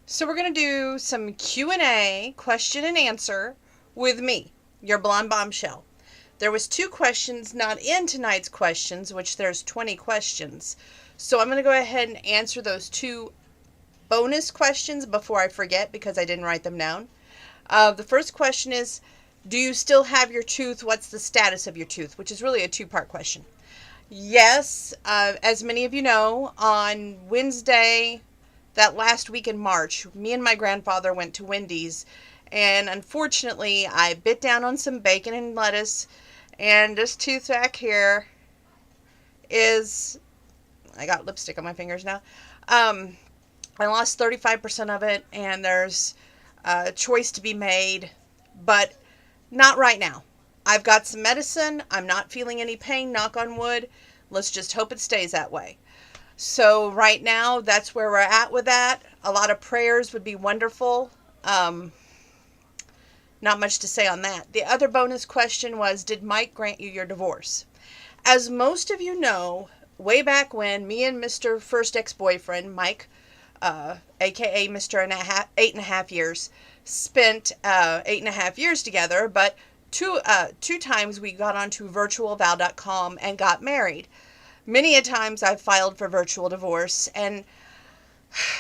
So we're going to do some Q&A, question and answer, with me, your blonde bombshell. There was 2 questions not in tonight's questions, which there's 20 questions. So I'm going to go ahead and answer those 2 bonus questions before I forget because I didn't write them down. The first question is, do you still have your tooth? What's the status of your tooth? Which is really a 2-part question. Yes, as many of you know, on Wednesday, that last week in March, me and my grandfather went to Wendy's, and unfortunately, I bit down on some bacon and lettuce, and this tooth back here is, I got lipstick on my fingers now. I lost 35% of it, and there's a choice to be made, but not right now. I've got some medicine. I'm not feeling any pain, knock on wood. Let's just hope it stays that way. So right now, that's where we're at with that. A lot of prayers would be wonderful. Not much to say on that. The other bonus question was, did Mike grant you your divorce? As most of you know, way back when, me and Mr. First Ex-Boyfriend, Mike, aka Mr. 8.5 years, spent 8.5 years together, but two times we got onto virtualvow.com and got married. Many a times I've filed for virtual divorce, and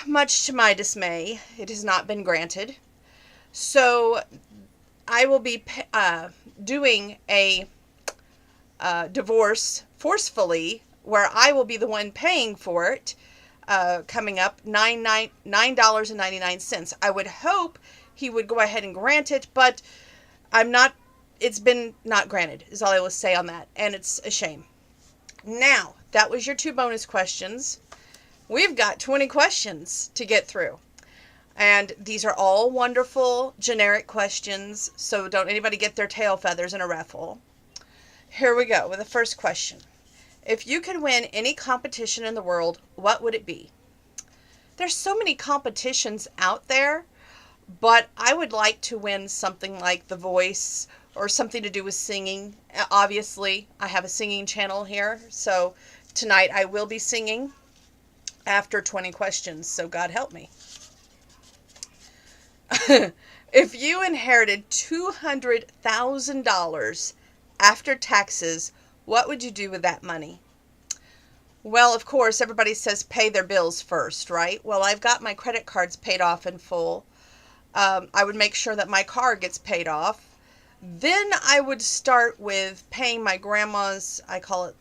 much to my dismay, it has not been granted. So I will be doing a divorce forcefully, where I will be the one paying for it, coming up $9.99. I would hope he would go ahead and grant it, but it's been not granted, is all I will say on that, and it's a shame. Now, that was your 2 bonus questions. We've got 20 questions to get through. And these are all wonderful, generic questions, so don't anybody get their tail feathers in a raffle. Here we go with the first question. If you could win any competition in the world, what would it be? There's so many competitions out there, but I would like to win something like The Voice or something to do with singing. Obviously, I have a singing channel here, so tonight I will be singing after 20 questions, so God help me. If you inherited $200,000 after taxes, what would you do with that money? Well, of course, everybody says pay their bills first, right? Well, I've got my credit cards paid off in full. I would make sure that my car gets paid off. Then I would start with paying my grandma's, I call it,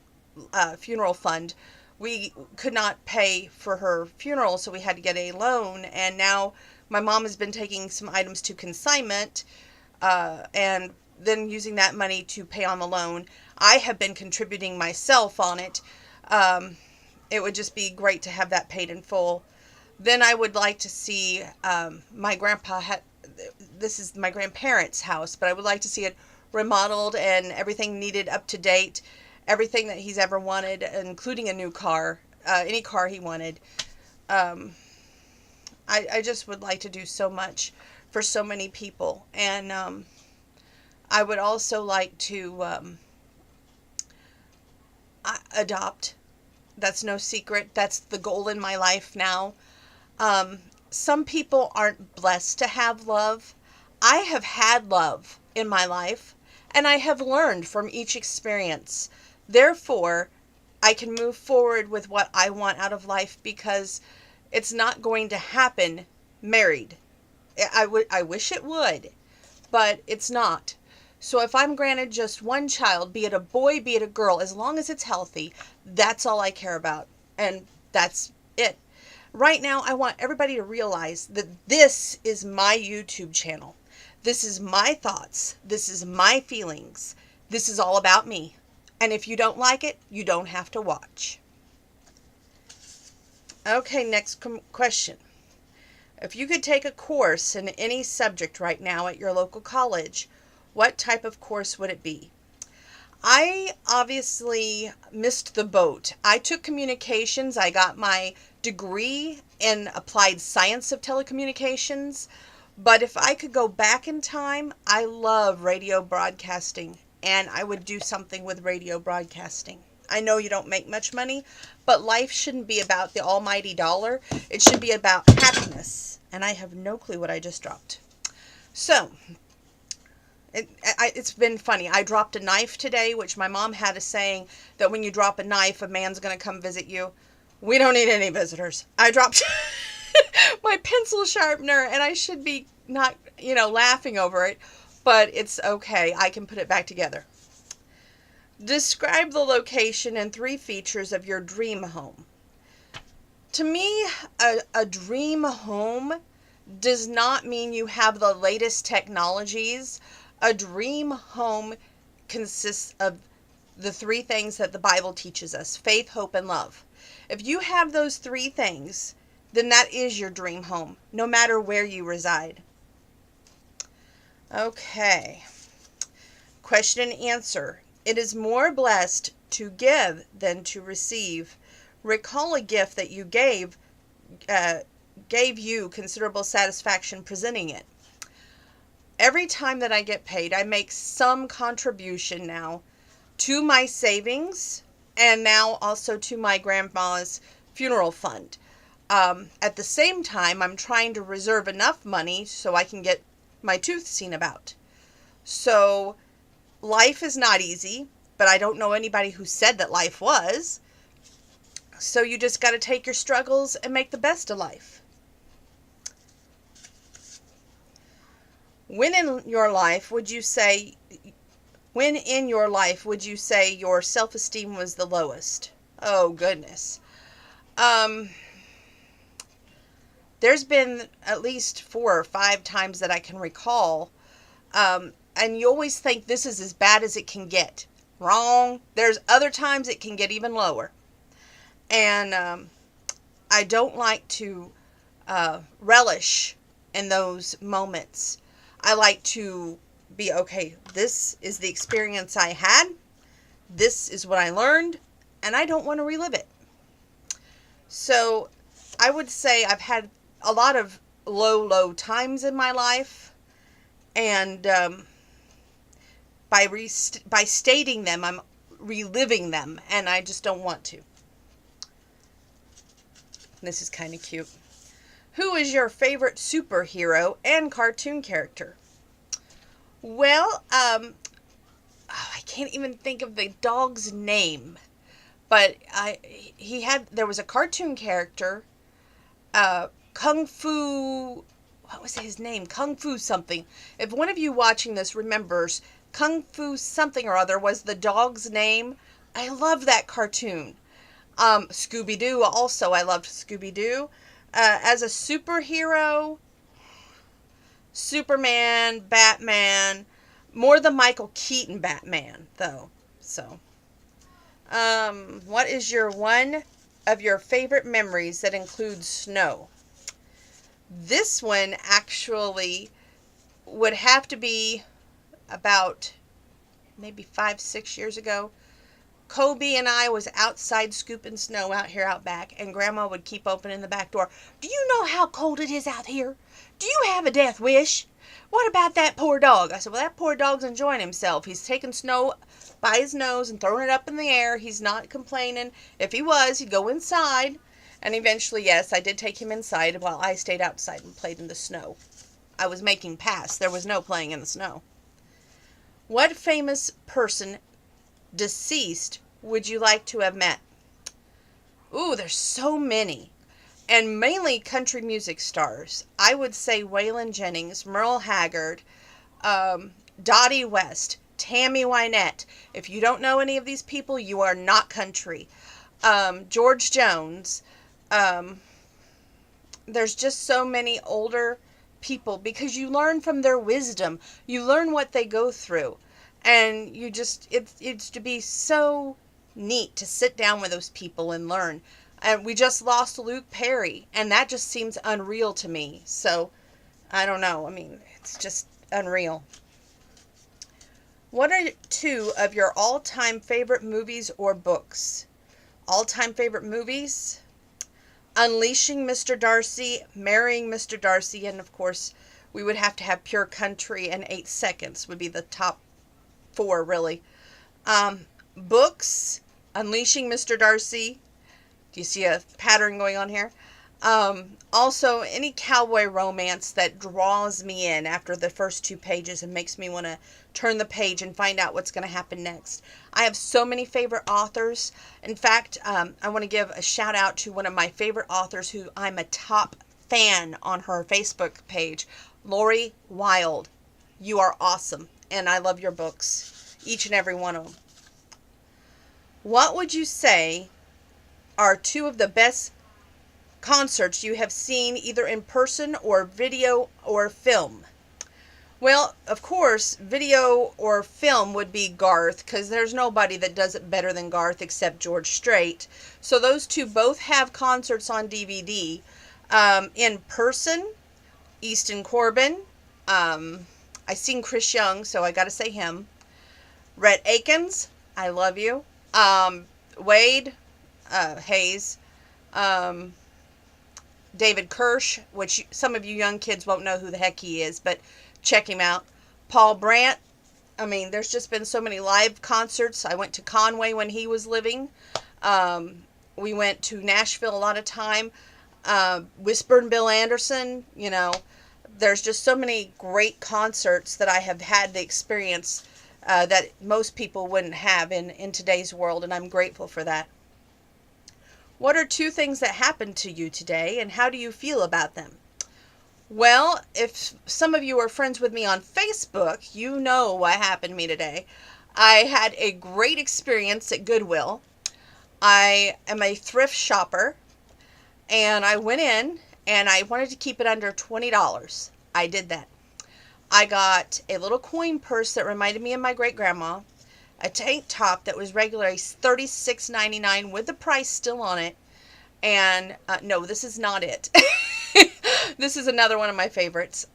funeral fund. We could not pay for her funeral, so we had to get a loan, and now my mom has been taking some items to consignment, and then using that money to pay on the loan. I have been contributing myself on it. It would just be great to have that paid in full. Then I would like to see my grandpa this is my grandparents' house, but I would like to see it remodeled and everything needed up to date, everything that he's ever wanted, including a new car, any car he wanted. I just would like to do so much for so many people, and I would also like to adopt. That's no secret. That's the goal in my life now. Some people aren't blessed to have love. I have had love in my life, and I have learned from each experience. Therefore, I can move forward with what I want out of life, because it's not going to happen married. I wish it would, but it's not. So if I'm granted just one child, be it a boy, be it a girl, as long as it's healthy, that's all I care about. And that's it. Right now, I want everybody to realize that this is my YouTube channel. This is my thoughts. This is my feelings. This is all about me. And if you don't like it, you don't have to watch. Okay, next question. If you could take a course in any subject right now at your local college, what type of course would it be? I obviously missed the boat. I took communications. I got my degree in applied science of telecommunications. But if I could go back in time, I love radio broadcasting, and I would do something with radio broadcasting. I know you don't make much money, but life shouldn't be about the almighty dollar. It should be about happiness And I have no clue what I just dropped. So, it's been funny. I dropped a knife today, which my mom had a saying that when you drop a knife, a man's going to come visit you. We don't need any visitors. I dropped my pencil sharpener, and I should be not, laughing over it, but it's okay. I can put it back together. Describe the location and 3 features of your dream home. To me, a dream home does not mean you have the latest technologies. A dream home consists of the 3 things that the Bible teaches us: faith, hope, and love. If you have those 3 things, then that is your dream home, no matter where you reside. Okay. Question and answer. It is more blessed to give than to receive. Recall a gift that you gave you considerable satisfaction presenting it. Every time that I get paid, I make some contribution now to my savings and now also to my grandma's funeral fund. At the same time, I'm trying to reserve enough money so I can get my tooth seen about. So life is not easy, but I don't know anybody who said that life was. So you just got to take your struggles and make the best of life. When in your life would you say your self-esteem was the lowest? Oh, goodness. There's been at least 4 or 5 times that I can recall. And you always think this is as bad as it can get. Wrong. There's other times it can get even lower. And I don't like to relish in those moments. I like to be, okay, this is the experience I had. This is what I learned. And I don't want to relive it. So I would say I've had a lot of low times in my life. And by stating them, I'm reliving them. And I just don't want to. This is kind of cute. Who is your favorite superhero and cartoon character? Well, I can't even think of the dog's name, but there was a cartoon character, Kung Fu, what was his name? Kung Fu something. If one of you watching this remembers, Kung Fu something or other was the dog's name. I love that cartoon. Scooby-Doo also, I loved Scooby-Doo. As a superhero, Superman, Batman, more the Michael Keaton Batman, though. So, what is one of your favorite memories that includes snow? This one actually would have to be about maybe 5-6 years ago. Kobe and I was outside scooping snow out here out back, and Grandma would keep opening the back door. Do you know how cold it is out here? Do you have a death wish? What about that poor dog? I said, well, that poor dog's enjoying himself. He's taking snow by his nose and throwing it up in the air. He's not complaining. If he was, he'd go inside. And eventually, yes, I did take him inside while I stayed outside and played in the snow. I was making pass. There was no playing in the snow. What famous person, deceased, would you like to have met? Ooh, there's so many. And mainly country music stars. I would say Waylon Jennings, Merle Haggard, Dottie West, Tammy Wynette. If you don't know any of these people, you are not country. George Jones. There's just so many older people because you learn from their wisdom. You learn what they go through. And you just, it's to be so neat to sit down with those people and learn. And we just lost Luke Perry, and that just seems unreal to me. So, I don't know. I mean, it's just unreal. What are 2 of your all-time favorite movies or books? All-time favorite movies? Unleashing Mr. Darcy, Marrying Mr. Darcy, and of course, we would have to have Pure Country and 8 Seconds would be the top 4, really. Books, Unleashing Mr. Darcy. Do you see a pattern going on here? Also, any cowboy romance that draws me in after the first two pages and makes me want to turn the page and find out what's going to happen next. I have so many favorite authors. In fact, I want to give a shout out to one of my favorite authors who I'm a top fan on her Facebook page, Lori Wild. You are awesome, and I love your books, each and every one of them. What would you say are two of the best concerts you have seen either in person or video or film? Well, of course, video or film would be Garth, because there's nobody that does it better than Garth except George Strait. So those two both have concerts on DVD. In person, Easton Corbin. I seen Chris Young, so I got to say him. Rhett Akins, I love you. Wade Hayes. David Kirsch, which some of you young kids won't know who the heck he is, but check him out. Paul Brandt. I mean, there's just been so many live concerts. I went to Conway when he was living. We went to Nashville a lot of time. Whisper and Bill Anderson, there's just so many great concerts that I have had the experience that most people wouldn't have in today's world, and I'm grateful for that. What are two things that happened to you today, and how do you feel about them? Well, if some of you are friends with me on Facebook, you know what happened to me today. I had a great experience at Goodwill. I am a thrift shopper, and I went in, and I wanted to keep it under $20. I did that. I got a little coin purse that reminded me of my great-grandma, a tank top that was regularly $36.99 with the price still on it, and no, this is not it. This is another one of my favorites.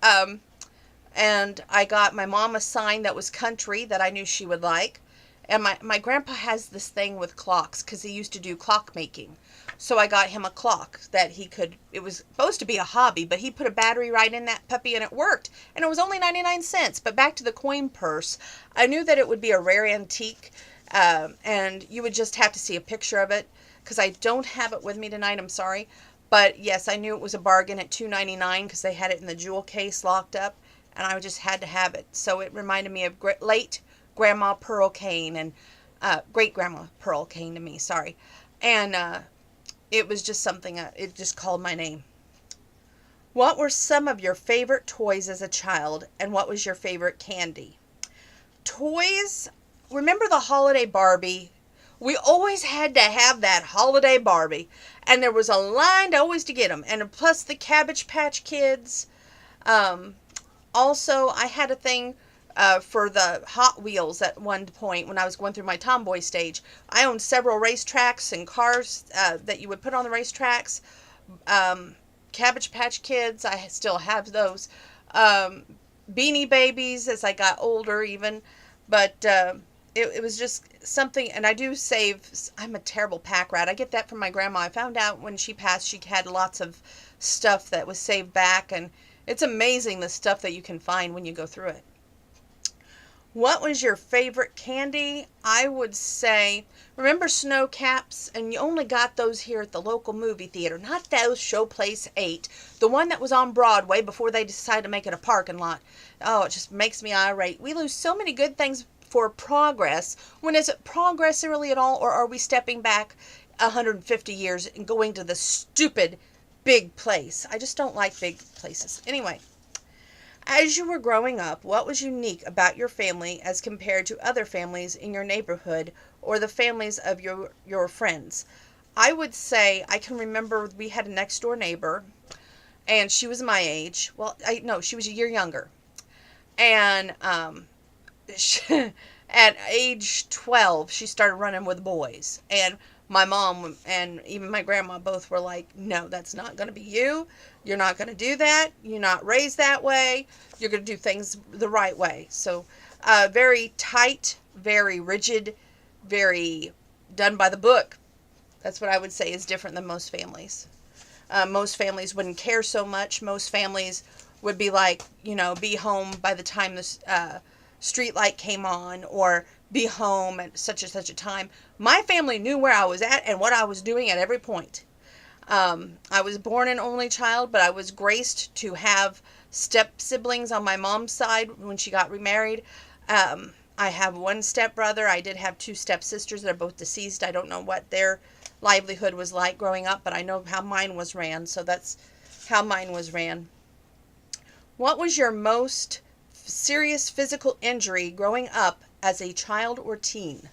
And I got my mom a sign that was country that I knew she would like. And my grandpa has this thing with clocks because he used to do clock making. So I got him a clock that it was supposed to be a hobby, but he put a battery right in that puppy and it worked. And it was only 99 cents. But back to the coin purse, I knew that it would be a rare antique, and you would just have to see a picture of it because I don't have it with me tonight, I'm sorry. But yes, I knew it was a bargain at $2.99 because they had it in the jewel case locked up, and I just had to have it. So it reminded me of late Grandma Pearl Kane, and great Grandma Pearl Kane to me, sorry. And it was just something, it just called my name. What were some of your favorite toys as a child, and what was your favorite candy? Toys, remember the holiday Barbie? We always had to have that holiday Barbie, and there was a line always to get them, and plus the Cabbage Patch Kids. Also, I had a thing for the Hot Wheels at one point when I was going through my tomboy stage. I owned several racetracks and cars that you would put on the racetracks. Cabbage Patch Kids, I still have those. Beanie Babies as I got older even, but it was just something, and I do save. I'm a terrible pack rat. I get that from my grandma. I found out when she passed she had lots of stuff that was saved back, and it's amazing the stuff that you can find when you go through it. What was your favorite candy? I would say, remember Snow Caps? And you only got those here at the local movie theater, not those Showplace 8, the one that was on Broadway before they decided to make it a parking lot. Oh, it just makes me irate. We lose so many good things for progress. When is it progress really at all, or are we stepping back 150 years and going to the stupid big place? I just don't like big places. Anyway, as you were growing up, what was unique about your family as compared to other families in your neighborhood or the families of your friends? I would say I can remember we had a next door neighbor, and she was my age. Well, no, she was a year younger. And at age 12, she started running with boys. And my mom and even my grandma both were like, no, that's not going to be you. You're not going to do that. You're not raised that way. You're going to do things the right way. So very tight, very rigid, very done by the book. That's what I would say is different than most families. Most families wouldn't care so much. Most families would be like, be home by the time the street light came on, or be home at such and such a time. My family knew where I was at and what I was doing at every point. I was born an only child, but I was graced to have step siblings on my mom's side when she got remarried. I have one step brother. I did have two step sisters that are both deceased. I don't know what their livelihood was like growing up, but I know how mine was ran, so that's how mine was ran. What was your most serious physical injury growing up as a child or teen?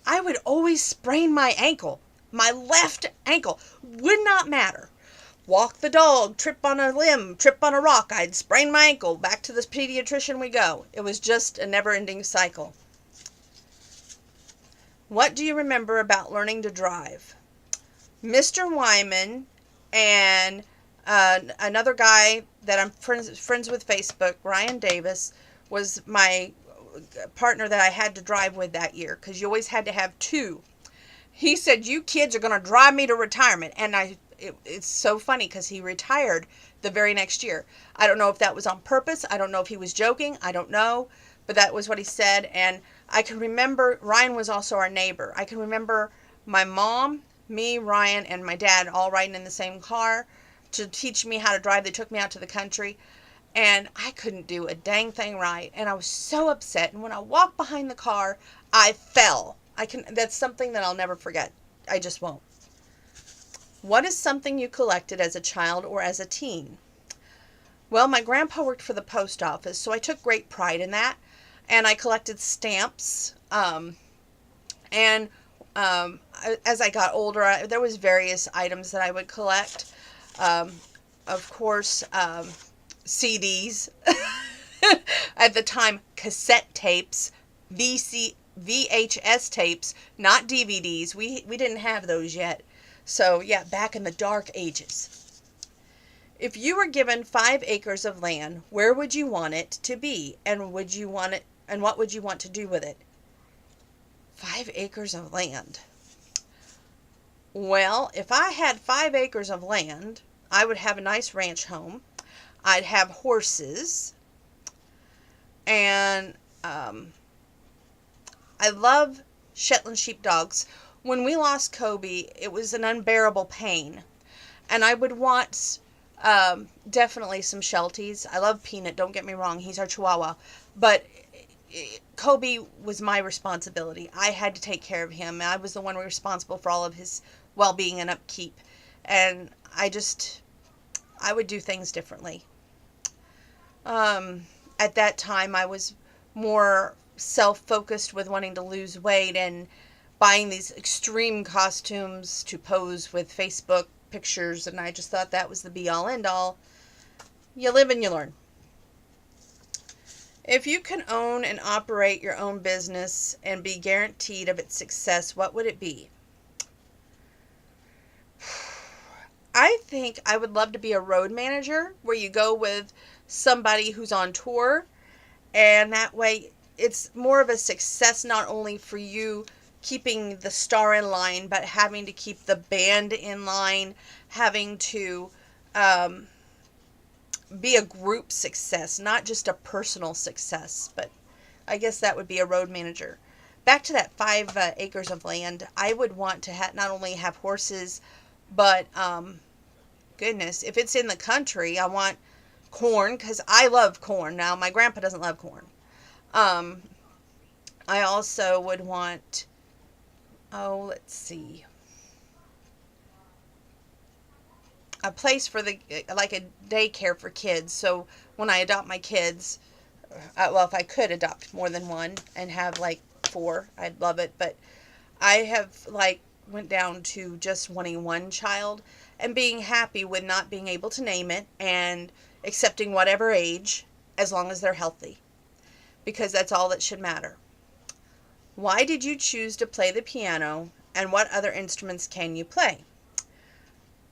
I would always sprain my ankle. My left ankle would not matter. Walk the dog, trip on a limb, trip on a rock, I'd sprain my ankle. Back to the pediatrician we go. It was just a never-ending cycle. What do you remember about learning to drive? Mr. Wyman and another guy that I'm friends with Facebook, Ryan Davis, was my partner that I had to drive with that year, because you always had to have two. He said, "You kids are going to drive me to retirement." And it's so funny because he retired the very next year. I don't know if that was on purpose. I don't know if he was joking. I don't know. But that was what he said. And I can remember, Ryan was also our neighbor. I can remember my mom, me, Ryan, and my dad all riding in the same car to teach me how to drive. They took me out to the country. And I couldn't do a dang thing right. And I was so upset. And when I walked behind the car, I fell. That's something that I'll never forget. I just won't. What is something you collected as a child or as a teen? Well, my grandpa worked for the post office, so I took great pride in that. And I collected stamps. And as I got older, there was various items that I would collect. Of course, CDs. At the time, cassette tapes, VHS tapes, not DVDs. We didn't have those yet. So yeah, back in the dark ages. If you were given 5 acres of land, where would you want it to be? And what would you want to do with it? 5 acres of land. Well, if I had 5 acres of land, I would have a nice ranch home. I'd have horses. And I love Shetland sheepdogs. When we lost Kobe, it was an unbearable pain. And I would want definitely some Shelties. I love Peanut, don't get me wrong. He's our Chihuahua. But Kobe was my responsibility. I had to take care of him. I was the one responsible for all of his well-being and upkeep. And I would do things differently. At that time, I was more self-focused with wanting to lose weight and buying these extreme costumes to pose with Facebook pictures, and I just thought that was the be-all, end-all. You live and you learn. If you can own and operate your own business and be guaranteed of its success, what would it be? I think I would love to be a road manager, where you go with somebody who's on tour, and that way it's more of a success, not only for you keeping the star in line, but having to keep the band in line, having to be a group success, not just a personal success. But I guess that would be a road manager. Back to that 5 acres of land, I would want to not only have horses, but goodness, if it's in the country, I want corn, because I love corn. Now, my grandpa doesn't love corn. I also would want, let's see, a place for like a daycare for kids. So when I adopt my kids, if I could adopt more than one and have like 4, I'd love it. But I have went down to just wanting one child and being happy with not being able to name it and accepting whatever age, as long as they're healthy, because that's all that should matter. Why did you choose to play the piano, and what other instruments can you play?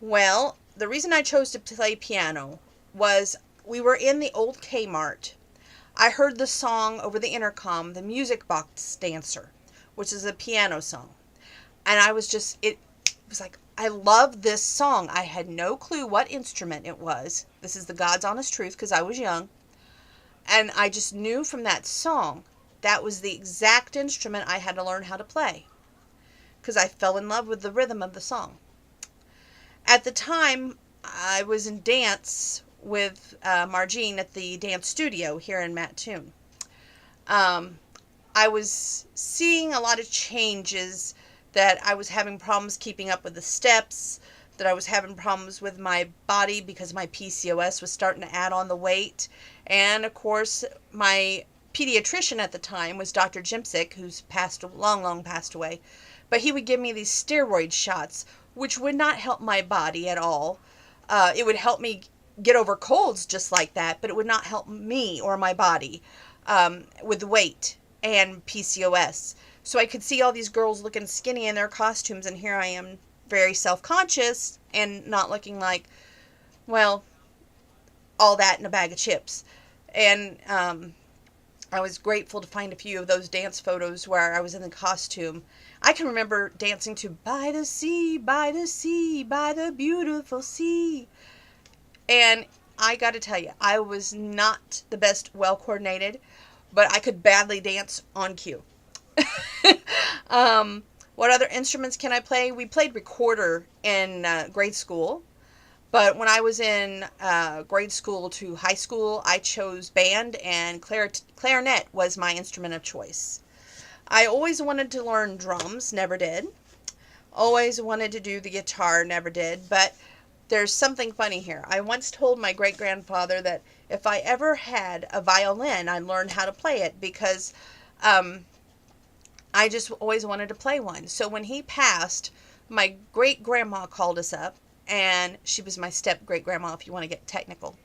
Well, the reason I chose to play piano was we were in the old Kmart. I heard the song over the intercom, the Music Box Dancer, which is a piano song. And I was it was like, I love this song. I had no clue what instrument it was. This is the God's honest truth, because I was young. And I just knew from that song that was the exact instrument I had to learn how to play, because I fell in love with the rhythm of the song. At the time, I was in dance with Margine at the dance studio here in Mattoon. Um, I was seeing a lot of changes, that I was having problems keeping up with the steps, that I was having problems with my body because my PCOS was starting to add on the weight. And of course, my pediatrician at the time was Dr. Jimsick, who's long passed away. But he would give me these steroid shots, which would not help my body at all. It would help me get over colds just like that, but it would not help me or my body with weight and PCOS. So I could see all these girls looking skinny in their costumes, and here I am very self-conscious and not looking like, well, all that in a bag of chips. And I was grateful to find a few of those dance photos where I was in the costume. I can remember dancing to By the Sea, by the Sea, by the Beautiful Sea. And I got to tell you, I was not the best well-coordinated, but I could badly dance on cue. What other instruments can I play? We played recorder in grade school, but when I was in grade school to high school, I chose band, and clarinet was my instrument of choice. I always wanted to learn drums, never did. Always wanted to do the guitar, never did. But there's something funny here. I once told my great-grandfather that if I ever had a violin, I'd learn how to play it, because I just always wanted to play one. So when he passed, my great-grandma called us up, and she was my step-great-grandma, if you want to get technical,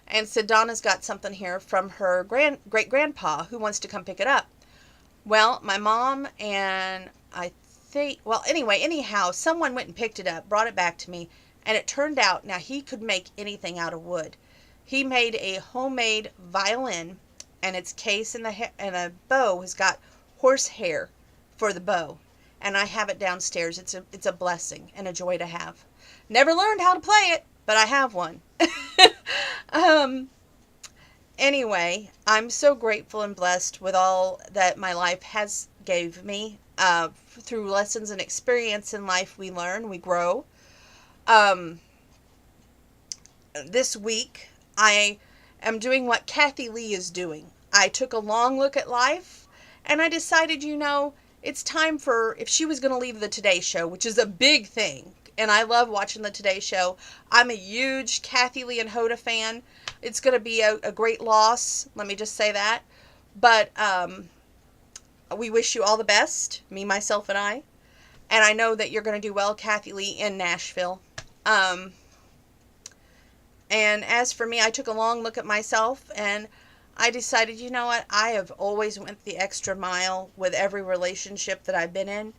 and said, Donna's got something here from her great-grandpa who wants to come pick it up. Well, my mom and anyhow, someone went and picked it up, brought it back to me, and it turned out, now he could make anything out of wood. He made a homemade violin, and its case and a bow has got horsehair for the bow, and I have it downstairs. It's a blessing and a joy to have. Never learned how to play it, but I have one. Anyway, I'm so grateful and blessed with all that my life has gave me. Through lessons and experience in life, we learn, we grow. This week, I am doing what Kathy Lee is doing. I took a long look at life, and I decided, it's time for, if she was going to leave the Today Show, which is a big thing, and I love watching the Today Show. I'm a huge Kathy Lee and Hoda fan. It's going to be a great loss, let me just say that. But we wish you all the best, me, myself, and I. And I know that you're going to do well, Kathy Lee, in Nashville. And as for me, I took a long look at myself, and I decided, you know what, I have always went the extra mile with every relationship that I've been in.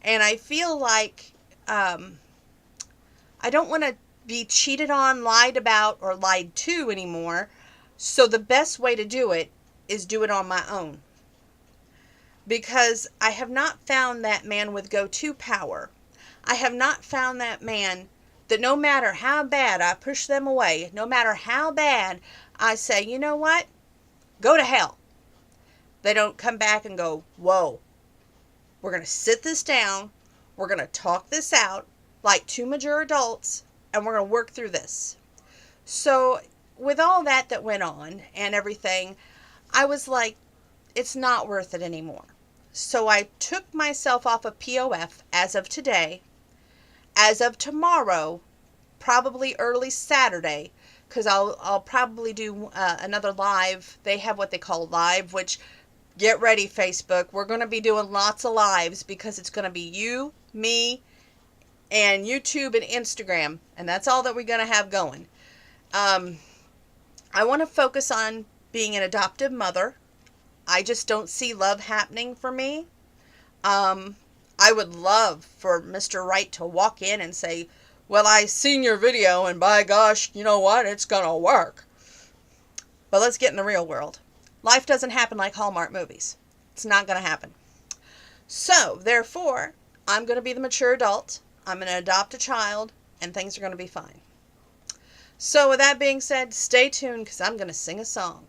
And I feel like I don't want to be cheated on, lied about, or lied to anymore. So the best way to do it is do it on my own. Because I have not found that man with go-to power. I have not found that man that no matter how bad I push them away, no matter how bad I say, you know what, go to hell, they don't come back and go, whoa, we're going to sit this down, we're going to talk this out like two mature adults, and we're going to work through this. So with all that went on and everything, I was like, it's not worth it anymore. So I took myself off of POF as of today. As of tomorrow, probably early Saturday, because I'll probably do another live. They have what they call live, which, get ready, Facebook. We're going to be doing lots of lives, because it's going to be you, me, and YouTube and Instagram, and that's all that we're going to have going. I want to focus on being an adoptive mother. I just don't see love happening for me. I would love for Mr. Right to walk in and say, well, I seen your video, and by gosh, you know what, it's going to work. But let's get in the real world. Life doesn't happen like Hallmark movies. It's not going to happen. So, therefore, I'm going to be the mature adult. I'm going to adopt a child, and things are going to be fine. So, with that being said, stay tuned, because I'm going to sing a song.